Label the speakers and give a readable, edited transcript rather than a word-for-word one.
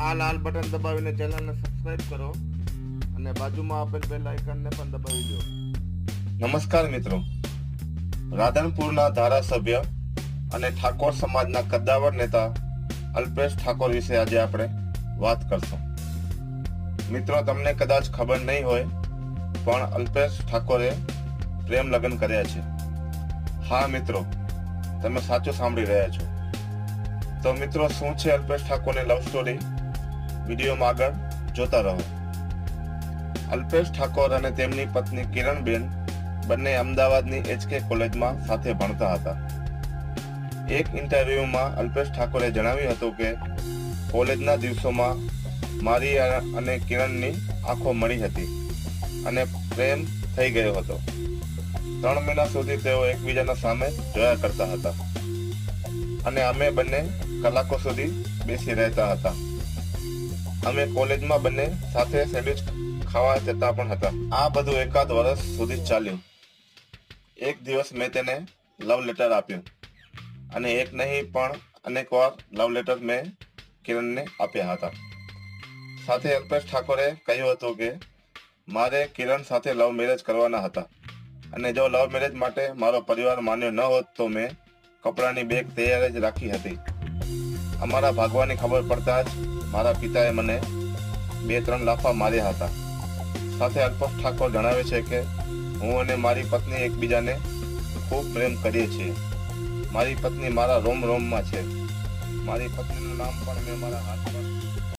Speaker 1: આ લાલ બટન દબાવીને ચેનલને સબસ્ક્રાઇબ કરો અને બાજુમાં આપેલ બેલ આઇકનને પણ દબાવી દો।
Speaker 2: નમસ્કાર મિત્રો, રાધનપુરના ધારાસભ્ય અને ઠાકોર સમાજના કદ્દાવર નેતા અલ્પેશ ઠાકોર વિશે આજે આપણે વાત કરશું। મિત્રો, તમને કદાચ ખબર નહીં હોય પણ અલ્પેશ ઠાકોરે પ્રેમ લગ્ન કર્યા છે। હા મિત્રો, તમે સાચું સાંભળી રહ્યા છો। તો મિત્રો, શું છે અલ્પેશ ઠાકોરની લવ સ્ટોરી? વિડીયોમાં આગળ જોતા રહો। અલ્પેશ ઠાકોર અને તેમની પત્ની કિરણબેન બંને અમદાવાદની HK કોલેજમાં સાથે ભણતા હતા। એક ઇન્ટરવ્યુમાં અલ્પેશ ઠાકોરે જણાવ્યું હતું કે કોલેજના દિવસોમાં મારી અને કિરણની આંખો મળી હતી અને પ્રેમ થઈ ગયો હતો। 3 મહિના સુધી તેઓ એકબીજાના સામે જોયા કરતા હતા અને અમે બંને કલાકો સુધી બેસી રહેતા હતા। અમે કોલેજમાં બંને સાથે સેન્ડવિચ ખાવા જતા પણ હતા। આ બધું એકાદ વર્ષ સુધી ચાલ્યું। એક દિવસ મેં તેને લવ લેટર આપ્યું અને એક નહીં પણ અનેક વાર લવ લેટર મેં કિરણને આપ્યા હતા। સાથે અલ્પેશ ઠાકોરે કહ્યું હતું કે મારે કિરણ સાથે લવ મેરેજ કરવાના હતા અને જો લવ મેરેજ માટે મારો પરિવાર માન્યો ન હોત તો મેં કપડાની બેગ તૈયાર જ રાખી હતી। અમારા ભાગવાની ખબર પડતા જ મારા પિતાએ મને 2-3 લાફા માર્યા હતા। સાથે અલ્પેશ ઠાકોર જણાવે છે કે હું અને મારી પત્ની એકબીજાને ખૂબ પ્રેમ કરીએ છીએ। મારી પત્ની મારા રોમ રોમમાં છે। મારી પત્નીનું નામ પણ મેં મારા હાથ પર